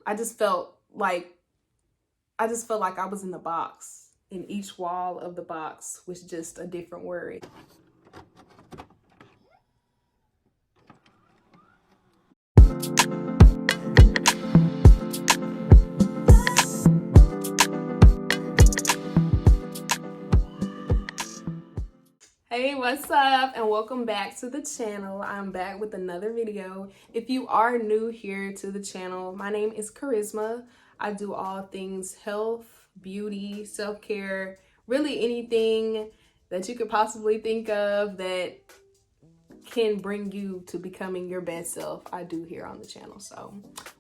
I just felt like I was in the box, and each wall of the box was just a different worry. Hey, what's up, and welcome back to the channel. I'm back with another video. If you are new here to the channel, my name is Charisma. I do all things health, beauty, self-care, really anything that you could possibly think of that can bring you to becoming your best self. I do here on the channel. So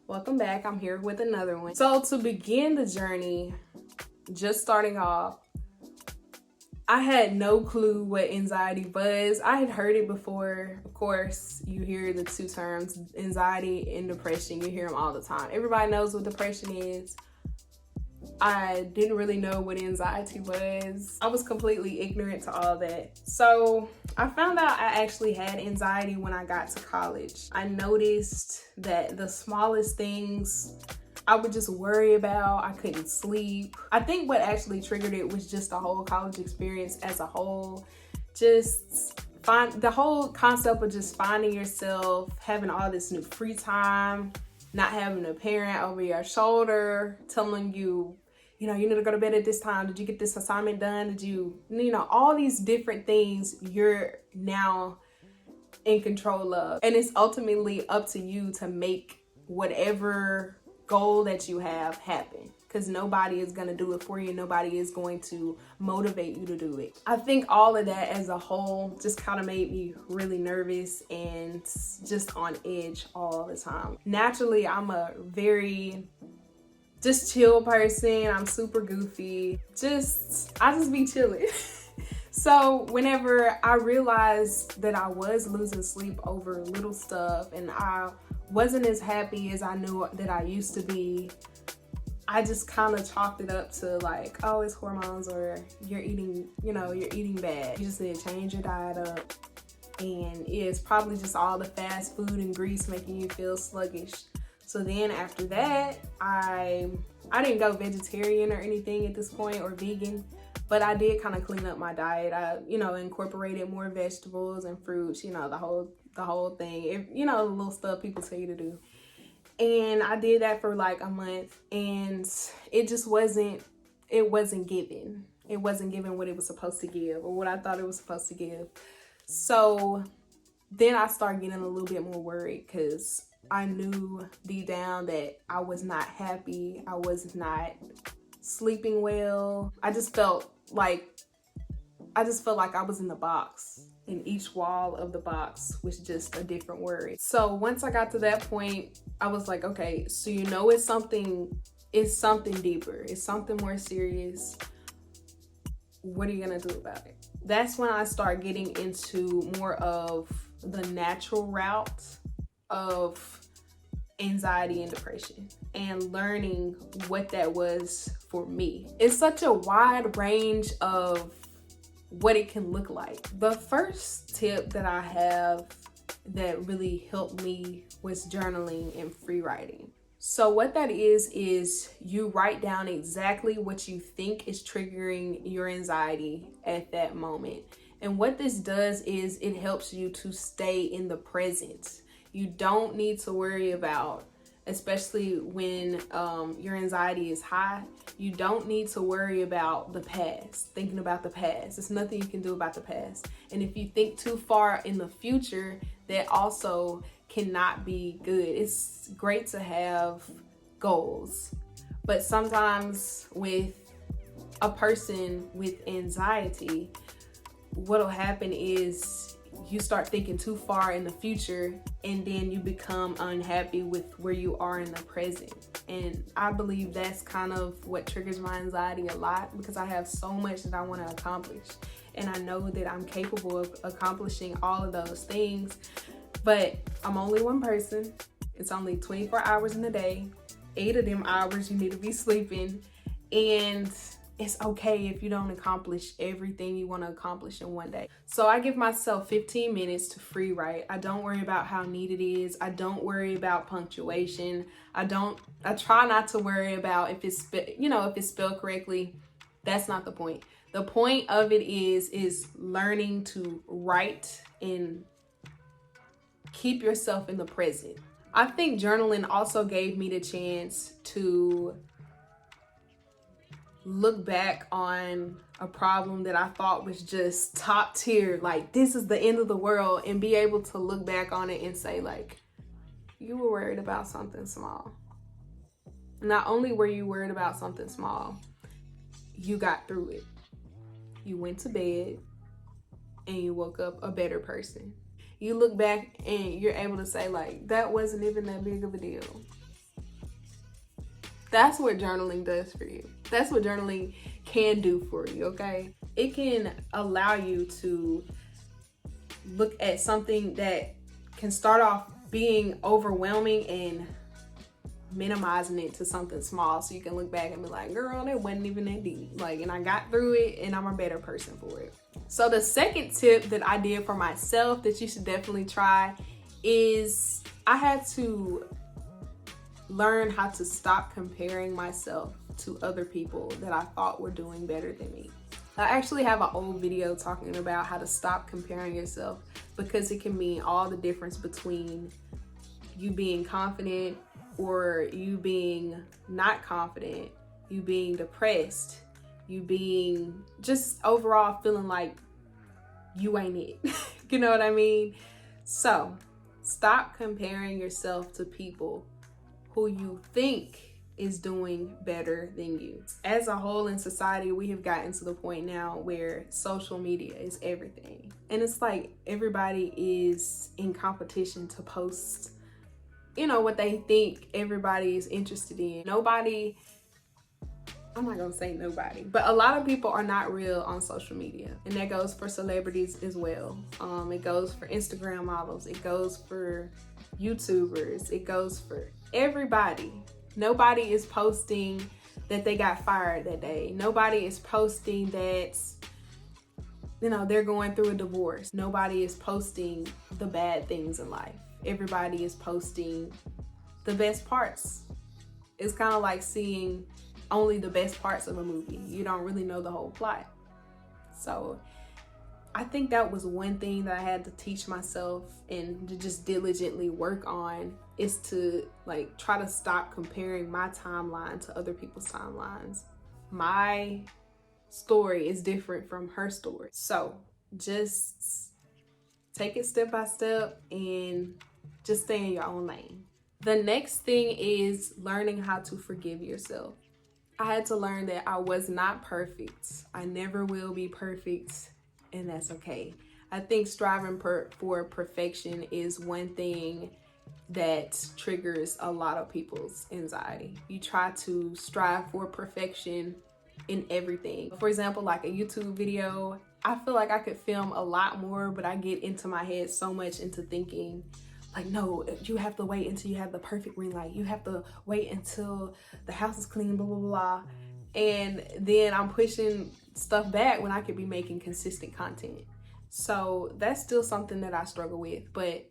welcome back. I'm here with another one. So to begin the journey, just starting off, I had no clue what anxiety was. I had heard it before. Of course, you hear the two terms, anxiety and depression. You hear them all the time. Everybody knows what depression is. I didn't really know what anxiety was. I was completely ignorant to all that. So I found out I actually had anxiety when I got to college. I noticed that the smallest things I would just worry about. I couldn't sleep. I think what actually triggered it was just the whole college experience as a whole. Just the whole concept of just finding yourself, having all this new free time, not having a parent over your shoulder telling you, you need to go to bed at this time. Did you get this assignment done? Did you all these different things you're now in control of. And it's ultimately up to you to make whatever goal that you have happen, because nobody is going to do it for you. Nobody is going to motivate you to do it. I think all of that as a whole just kind of made me really nervous and just on edge all the time. Naturally, I'm a very just chill person. I'm super goofy. I just be chilling. So whenever I realized that I was losing sleep over little stuff and I wasn't as happy as I knew that I used to be, I just kind of chalked it up to like, oh, it's hormones, or you're eating bad. You just need to change your diet up. And it's probably just all the fast food and grease making you feel sluggish. So then after that, I didn't go vegetarian or anything at this point, or vegan, but I did kind of clean up my diet. I, incorporated more vegetables and fruits, the whole thing. The little stuff people tell you to do. And I did that for like a month, and it just wasn't giving. It wasn't giving what it was supposed to give, or what I thought it was supposed to give. So then I started getting a little bit more worried, because I knew deep down that I was not happy. I was not sleeping well. I just felt like I was in the box, and each wall of the box was just a different worry. So once I got to that point, I was like, okay, so it's something deeper. It's something more serious. What are you gonna do about it? That's when I start getting into more of the natural route of anxiety and depression, and learning what that was for me. It's such a wide range of what it can look like. The first tip that I have that really helped me was journaling and free writing. So what that is you write down exactly what you think is triggering your anxiety at that moment. And what this does is it helps you to stay in the present. You don't need to worry about, especially when your anxiety is high, you don't need to worry about the past, thinking about the past. There's nothing you can do about the past. And if you think too far in the future, that also cannot be good. It's great to have goals, but sometimes with a person with anxiety, what'll happen is you start thinking too far in the future, and then you become unhappy with where you are in the present. And I believe that's kind of what triggers my anxiety a lot, because I have so much that I want to accomplish, and I know that I'm capable of accomplishing all of those things, but I'm only one person. It's only 24 hours in a day. 8 of them hours you need to be sleeping, and it's okay if you don't accomplish everything you want to accomplish in one day. So I give myself 15 minutes to free write. I don't worry about how neat it is. I don't worry about punctuation. I try not to worry about if it's, if it's spelled correctly. That's not the point. The point of it is learning to write and keep yourself in the present. I think journaling also gave me the chance to look back on a problem that I thought was just top tier, like this is the end of the world, and be able to look back on it and say, like, you were worried about something small. Not only were you worried about something small, you got through it. You went to bed and you woke up a better person. You look back and you're able to say, like, that wasn't even that big of a deal. That's what journaling does for you. That's what journaling can do for you, okay? It can allow you to look at something that can start off being overwhelming and minimizing it to something small, so you can look back and be like, girl, that wasn't even that deep. Like, and I got through it and I'm a better person for it. So the second tip that I did for myself that you should definitely try is I had to learn how to stop comparing myself to other people that I thought were doing better than me. I actually have an old video talking about how to stop comparing yourself, because it can mean all the difference between you being confident or you being not confident, you being depressed, you being just overall feeling like you ain't it. You know what I mean? So stop comparing yourself to people who you think is doing better than you. As a whole in society, we have gotten to the point now where social media is everything. And it's like everybody is in competition to post, what they think everybody is interested in. I'm not gonna say nobody, but a lot of people are not real on social media. And that goes for celebrities as well. It goes for Instagram models. It goes for YouTubers. It goes for everybody. Nobody is posting that they got fired that day. Nobody is posting that, they're going through a divorce. Nobody is posting the bad things in life. Everybody is posting the best parts. It's kind of like seeing only the best parts of a movie. You don't really know the whole plot. So I think that was one thing that I had to teach myself and to just diligently work on, is to try to stop comparing my timeline to other people's timelines. My story is different from her story. So just take it step by step and just stay in your own lane. The next thing is learning how to forgive yourself. I had to learn that I was not perfect. I never will be perfect, and that's okay. I think striving for perfection is one thing that triggers a lot of people's anxiety. You try to strive for perfection in everything. For example, like a YouTube video, I feel like I could film a lot more, but I get into my head so much into thinking, like, no, you have to wait until you have the perfect ring light. You have to wait until the house is clean, blah, blah, blah. And then I'm pushing stuff back when I could be making consistent content. So that's still something that I struggle with. But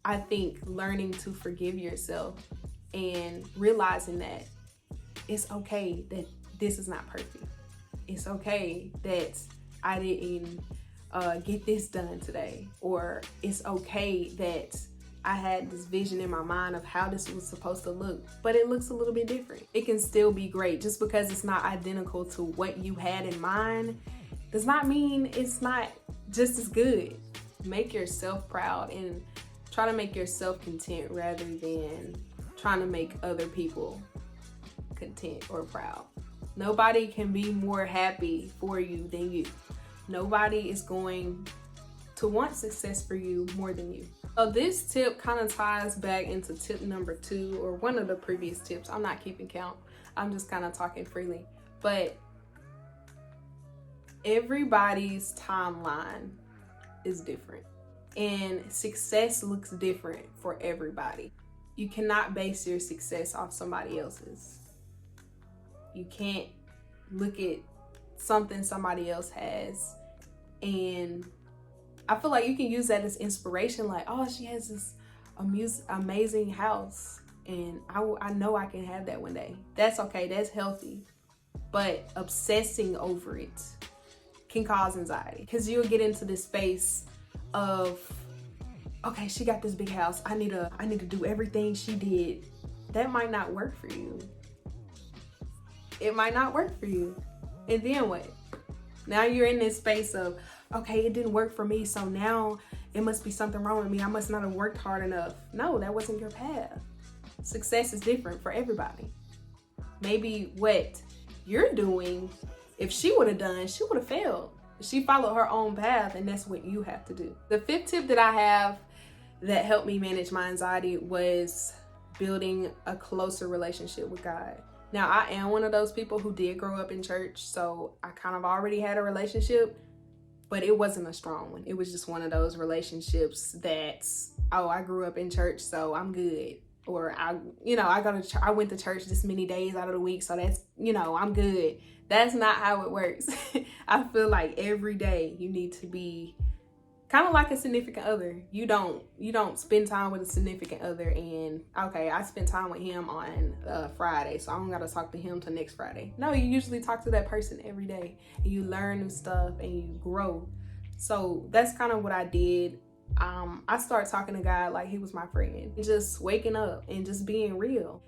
I think learning to forgive yourself and realizing that it's okay that this is not perfect. It's okay that I didn't get this done today. Or it's okay that I had this vision in my mind of how this was supposed to look, but it looks a little bit different. It can still be great. Just because it's not identical to what you had in mind does not mean it's not just as good. Make yourself proud and try to make yourself content rather than trying to make other people content or proud. Nobody can be more happy for you than you. Nobody is going to want success for you more than you. So this tip kind of ties back into tip number 2, or one of the previous tips. I'm not keeping count. I'm just kind of talking freely. But everybody's timeline is different, and success looks different for everybody. You cannot base your success off somebody else's. You can't look at something somebody else has. And I feel like you can use that as inspiration, like, oh, she has this amazing house, and I know I can have that one day. That's okay, that's healthy. But obsessing over it can cause anxiety, because you'll get into this space of, okay, she got this big house, I need to do everything she did. That might not work for you. It might not work for you. And then what? Now you're in this space of, okay, it didn't work for me, so now it must be something wrong with me. I must not have worked hard enough. No, that wasn't your path. Success is different for everybody. Maybe what you're doing, if she would have done, she would have failed. She followed her own path, and that's what you have to do. The 5th tip that I have that helped me manage my anxiety was building a closer relationship with God. Now, I am one of those people who did grow up in church, so I kind of already had a relationship, but it wasn't a strong one. It was just one of those relationships that, oh, I grew up in church, so I'm good. Or I went to church this many days out of the week, so that's, I'm good. That's not how it works. I feel like every day you need to be kind of like a significant other. You don't spend time with a significant other and, okay, I spent time with him on Friday, so I don't gotta talk to him till next Friday. No, you usually talk to that person every day, and you learn new stuff and you grow. So that's kind of what I did. I started talking to God like he was my friend, just waking up and just being real.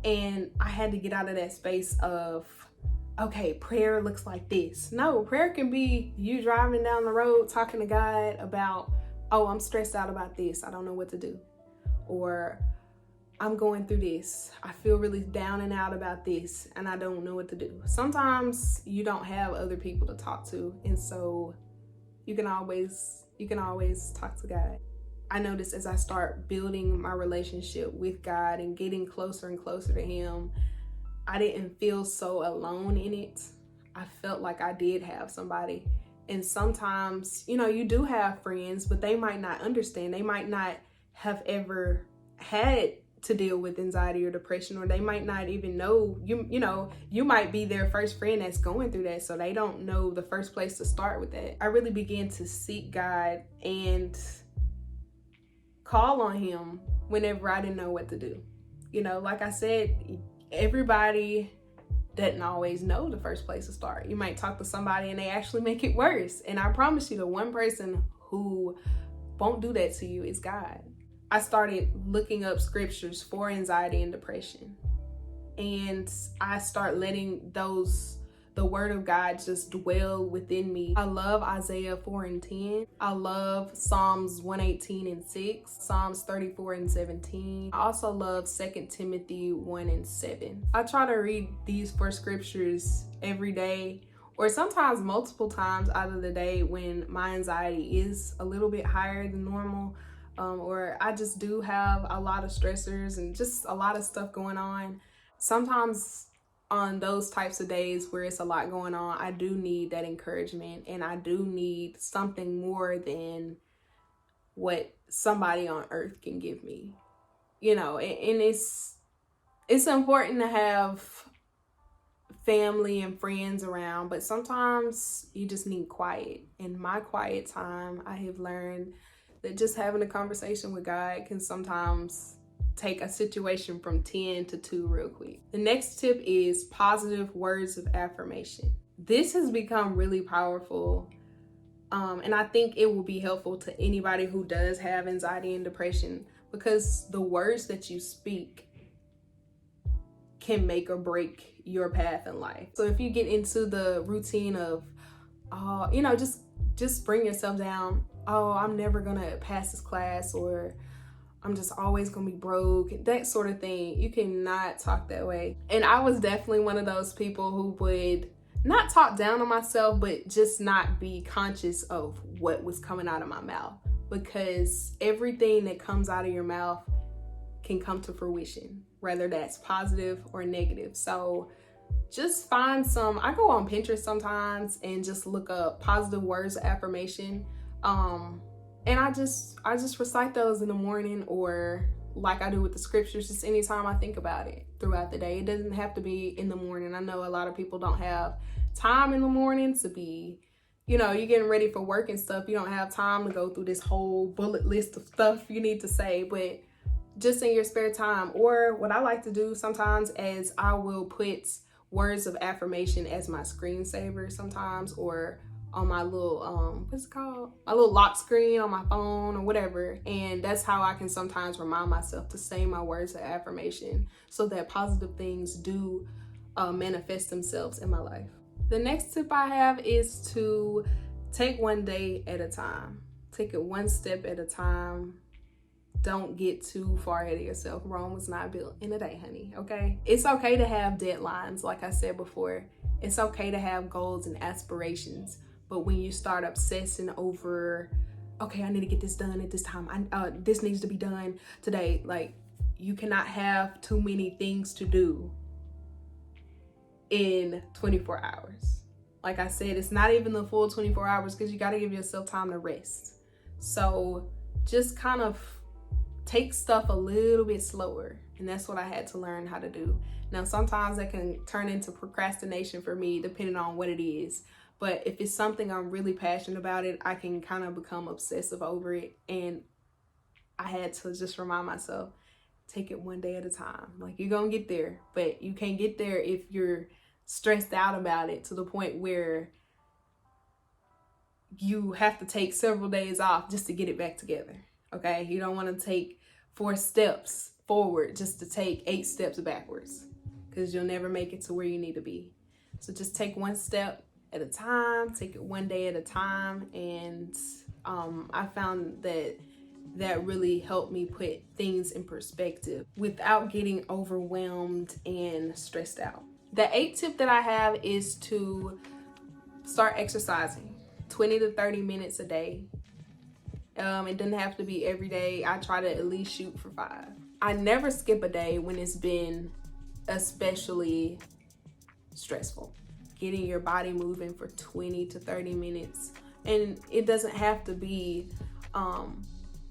And I had to get out of that space of, okay, prayer looks like this. No, prayer can be you driving down the road talking to God about, oh, I'm stressed out about this, I don't know what to do. Or I'm going through this, I feel really down and out about this, and I don't know what to do. Sometimes you don't have other people to talk to, and so you can always talk to God. I noticed as I start building my relationship with God and getting closer and closer to him, I didn't feel so alone in it. I felt like I did have somebody. And sometimes, you do have friends, but they might not understand. They might not have ever had to deal with anxiety or depression, or they might not even know. You might be their first friend that's going through that, so they don't know the first place to start with that. I really began to seek God and call on him whenever I didn't know what to do. Like I said, everybody doesn't always know the first place to start. You might talk to somebody and they actually make it worse. And I promise you, the one person who won't do that to you is God. I started looking up scriptures for anxiety and depression. And I start letting the word of God just dwell within me. I love Isaiah 4:10. I love Psalms 118:6, Psalms 34:17. I also love 2 Timothy 1:7. I try to read these 4 scriptures every day, or sometimes multiple times out of the day when my anxiety is a little bit higher than normal, or I just do have a lot of stressors and just a lot of stuff going on. Sometimes on those types of days where it's a lot going on, I do need that encouragement, and I do need something more than what somebody on earth can give me. And it's important to have family and friends around, but sometimes you just need quiet. In my quiet time, I have learned that just having a conversation with God can sometimes take a situation from 10 to 2 real quick. The next tip is positive words of affirmation. This has become really powerful, and I think it will be helpful to anybody who does have anxiety and depression, because the words that you speak can make or break your path in life. So if you get into the routine of, just bring yourself down. Oh, I'm never gonna pass this class, or I'm just always gonna be broke, that sort of thing. You cannot talk that way. And I was definitely one of those people who would not talk down on myself, but just not be conscious of what was coming out of my mouth, because everything that comes out of your mouth can come to fruition, whether that's positive or negative. So just find I go on Pinterest sometimes and just look up positive words of affirmation. And I just recite those in the morning, or like I do with the scriptures, just anytime I think about it throughout the day. It doesn't have to be in the morning. I know a lot of people don't have time in the morning to be, you know, you're getting ready for work and stuff. You don't have time to go through this whole bullet list of stuff you need to say, but just in your spare time. Or what I like to do sometimes is I will put words of affirmation as my screensaver sometimes, or on my little what's it called, my little lock screen on my phone or whatever. And that's how I can sometimes remind myself to say my words of affirmation so that positive things do manifest themselves in my life. The next tip I have is to take one day at a time. Take it one step at a time. Don't get too far ahead of yourself. Rome was not built in a day, honey, okay? It's okay to have deadlines, like I said before. It's okay to have goals and aspirations. But when you start obsessing over, okay, I need to get this done at this time. This needs to be done today. Like, you cannot have too many things to do in 24 hours. Like I said, it's not even the full 24 hours because you got to give yourself time to rest. So just kind of take stuff a little bit slower. And that's what I had to learn how to do. Now, sometimes that can turn into procrastination for me, depending on what it is. But if it's something I'm really passionate about it, I can kind of become obsessive over it. And I had to just remind myself, take it one day at a time. Like, you're going to get there, but you can't get there if you're stressed out about it to the point where you have to take several days off just to get it back together. Okay, you don't want to take 4 steps forward just to take 8 steps backwards, because you'll never make it to where you need to be. So just take one step at a time, take it one day at a time. And I found that really helped me put things in perspective without getting overwhelmed and stressed out. The 8th tip that I have is to start exercising 20 to 30 minutes a day. It doesn't have to be every day. I try to at least shoot for 5. I never skip a day when it's been especially stressful. Getting your body moving for 20 to 30 minutes. And it doesn't have to be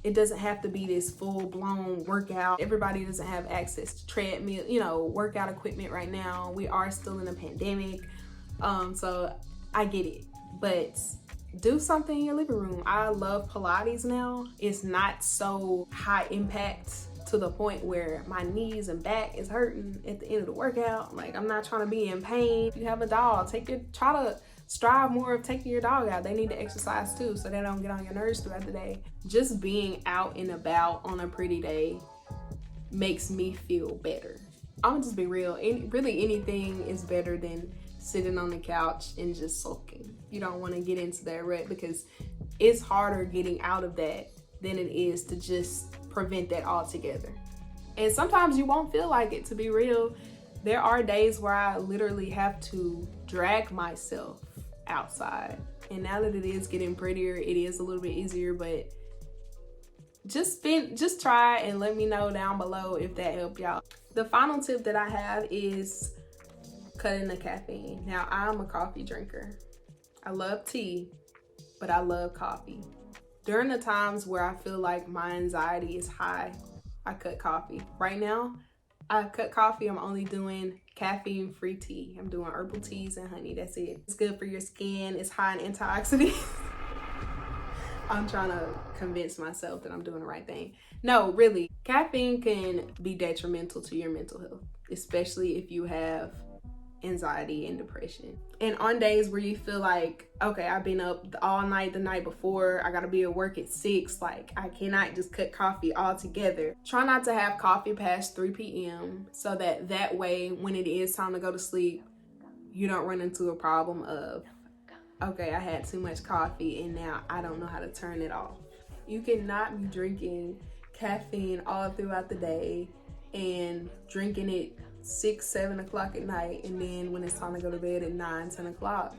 this full-blown workout. Everybody doesn't have access to treadmill, workout equipment right now. We are still in a pandemic. So I get it. But do something in your living room. I love Pilates now. It's not so high impact to the point where my knees and back is hurting at the end of the workout. Like, I'm not trying to be in pain. If you have a dog, try to strive more of taking your dog out. They need to exercise too, so they don't get on your nerves throughout the day. Just being out and about on a pretty day makes me feel better. I'm gonna just be real. Really, anything is better than sitting on the couch and just sulking. You don't want to get into that rut, because it's harder getting out of that than it is to just prevent that altogether. And sometimes you won't feel like it, to be real. There are days where I literally have to drag myself outside. And now that it is getting prettier, it is a little bit easier, but just try and let me know down below if that helped y'all. The final tip that I have is cutting the caffeine. Now, I'm a coffee drinker. I love tea, but I love coffee. During the times where I feel like my anxiety is high, I cut coffee. Right now, I cut coffee. I'm only doing caffeine-free tea. I'm doing herbal teas and honey. That's it. It's good for your skin. It's high in antioxidants. I'm trying to convince myself that I'm doing the right thing. No, really, caffeine can be detrimental to your mental health, especially if you have anxiety and depression. And on days where you feel like, okay, I've been up all night the night before, I gotta be at work at 6, like I cannot just cut coffee altogether. Try not to have coffee past 3 p.m. so that way when it is time to go to sleep, you don't run into a problem of, okay, I had too much coffee and now I don't know how to turn it off. You cannot be drinking caffeine all throughout the day and drinking it 6, 7 o'clock at night, and then when it's time to go to bed at 9, 10 o'clock,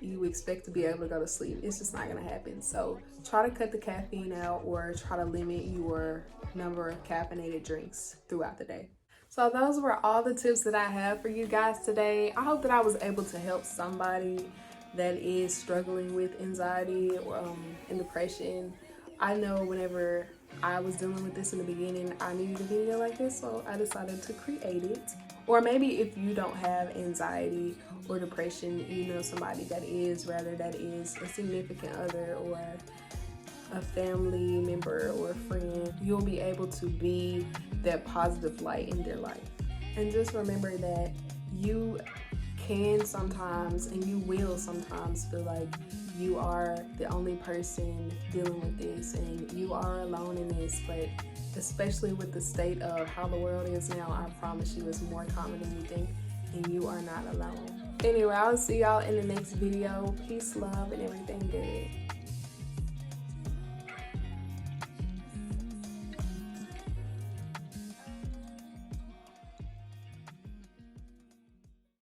you expect to be able to go to sleep. It's just not gonna happen. So try to cut the caffeine out, or try to limit your number of caffeinated drinks throughout the day. So those were all the tips that I have for you guys today. I hope that I was able to help somebody that is struggling with anxiety and depression. I know whenever I was dealing with this in the beginning, I needed a video like this, so I decided to create it. Or maybe if you don't have anxiety or depression, you know somebody that is, rather that is a significant other or a family member or a friend, you'll be able to be that positive light in their life. And just remember that you can sometimes, and you will sometimes, feel like you are the only person dealing with this and you are alone in this, but especially with the state of how the world is now, I promise you it's more common than you think, and you are not alone. Anyway, I'll see y'all in the next video. Peace, love, and everything good.